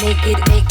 Make it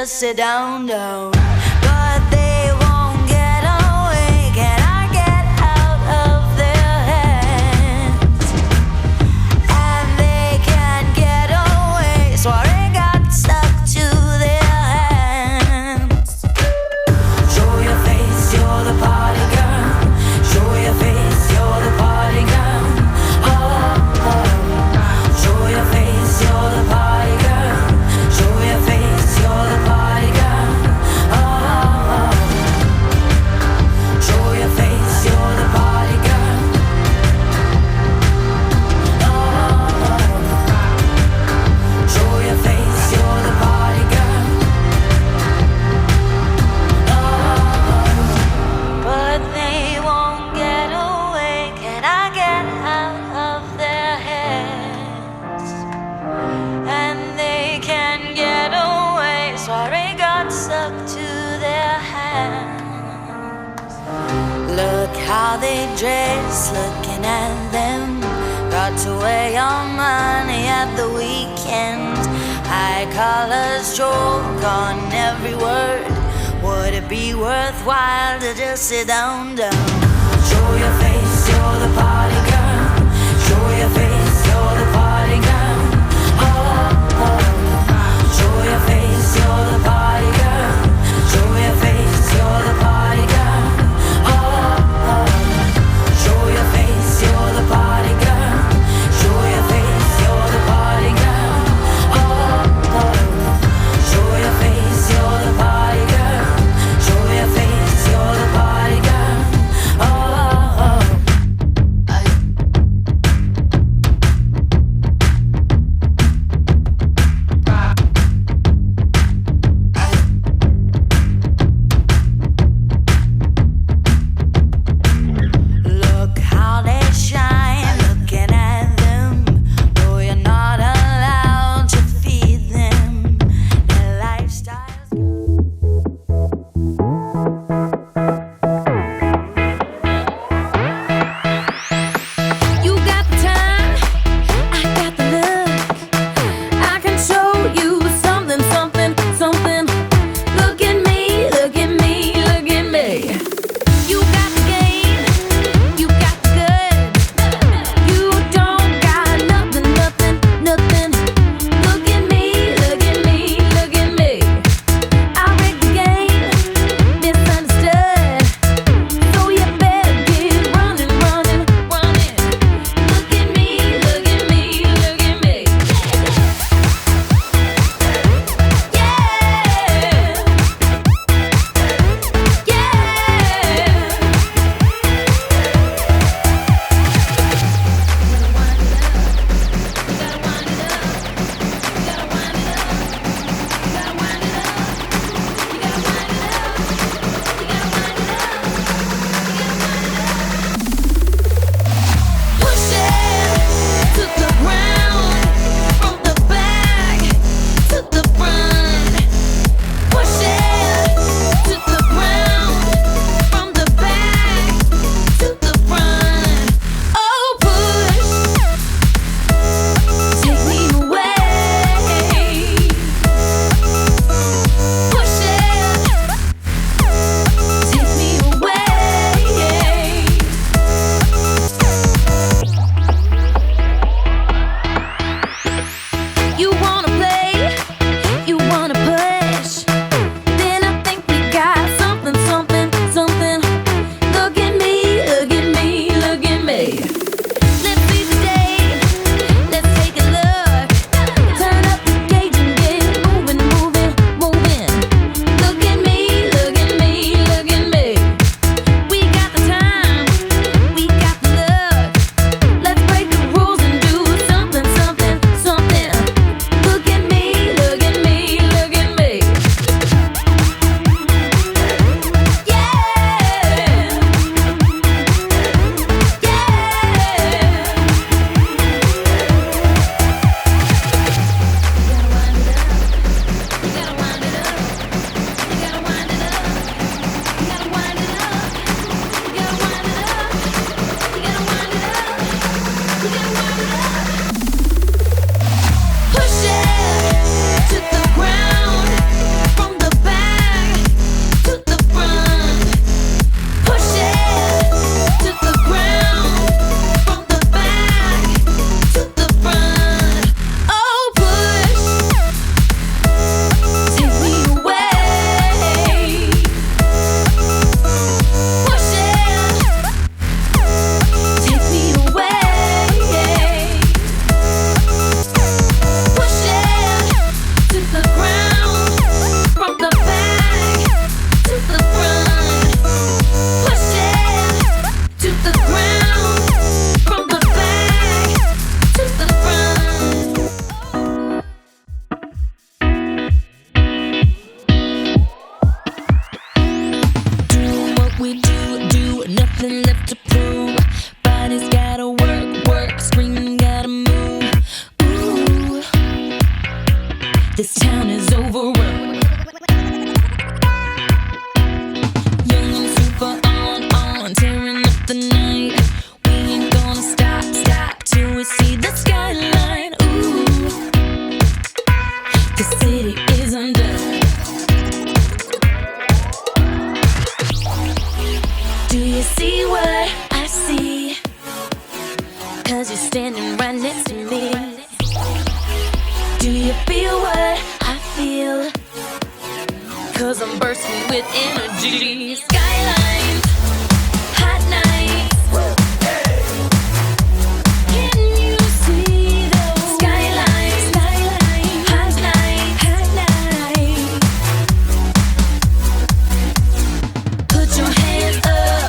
just sit down, down. But they won't get away. Can I get out of their hands? And they can't get away, so I got stuck to their hands. Show your face, you're the party girl. Show your face, you're the party girl. Oh, oh. Show your face, you're the party girl. Show your face, you're the party girl. Oh, oh. Show your face, you're the party girl. Oh, oh. Show your face, you're the party girl. Oh, but they won't get away. Can I get out of their heads? And they can't get away, so I got stuck to their hands. Look how they dress, looking at them. Got to wear your money at the weekend. High collars joke on every word. Would it be worthwhile to just sit down, down? Show your face, you're the party girl. Show your face, you're the party girl. Oh, oh. Show your face, you're the party girl. Show your face, you're the party girl. Oh, oh. Show your face, you're the party girl. Show your face, you're the party girl. Oh, oh. Show your face, you're the party girl. Show your face, you're the party girl. Oh. left to prove. Body's gotta work, work, screaming, gotta move. Ooh, this town is overrun. Young and super on, tearing up the night. We ain't gonna stop, stop till we see the skyline. Ooh, the city is undone. Do you see what I see? 'Cause you're standing right next to me. Do you feel what I feel? 'Cause I'm bursting with energy. Skylines, hot nights. Can you see those skylines? Skylines, hot nights, hot nights. Put your hands up,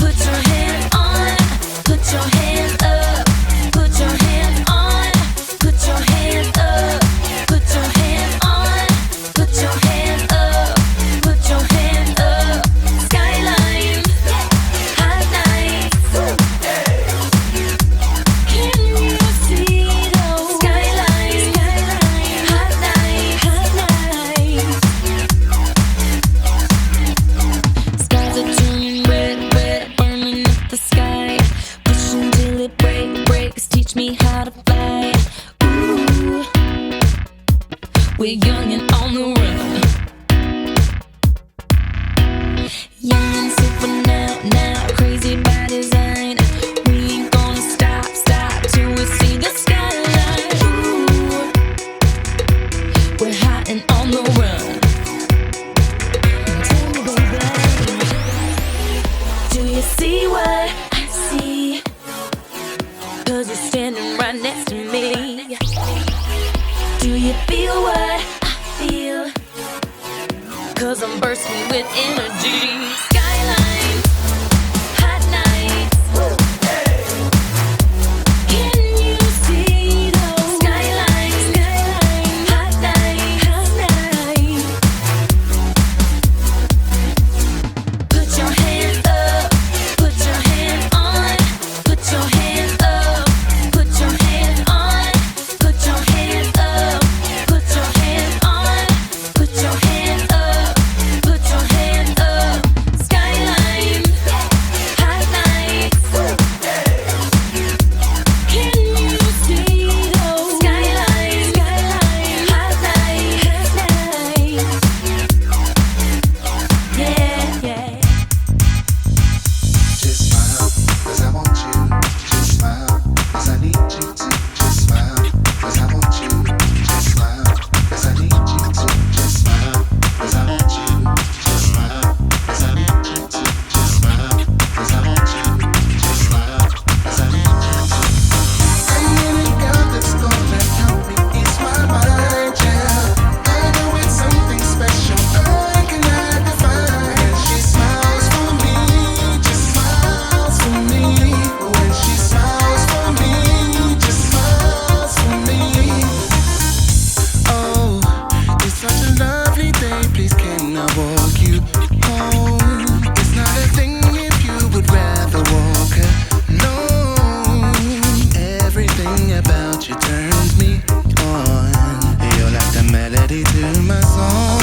put your hands on, put your hands up, put your hands on, put your hands up, put your hands on, put your hands up, put your hands up. Skylines, hot nights. Can you see those skylines? Skylines, hot nights, hot nights. Skies are turning red, red, burning up the sky. Pushing till it breaks. Teach me how to fly. Ooh, we're young and on the run. Young and super now, crazy by design. We ain't gonna stop, stop till we see the skyline. Ooh, we're hot and on the run. Tell me, baby, do you see what I see? 'Cause you're standing right next to me. Do you feel what I feel? 'Cause I'm bursting with energy. Skylines, hot nights. Can you see those skylines? Skylines, hot nights, hot nights. Put your hands up, put your hands on, put your hands up, put your hands on, put your hands up, put your hands on, put your hands up, put your hands up. Skylines, hot nights. Can you see those skylines? Skylines, hot nights, hot nights. Yeah, yeah. Just smile, 'cause I want you. Just smile, 'cause I need you to. Just smile, 'cause I want you. Just smile, 'cause I need you to. Just smile, 'cause I want you. Just smile, 'cause I need you to. Just smile, 'cause I want you. Just smile, 'cause I need you to. I need a girl that's gonna help me ease my mind, yeah. I know it's something special I cannot define. She smiles for me, just smiles for me. When she smiles for me, just smiles for me. Oh, it's such a lovely day. Please can I walk you home? It's not a thing if you would rather walk alone. Everything about you turns me on. You're like the melody to my song.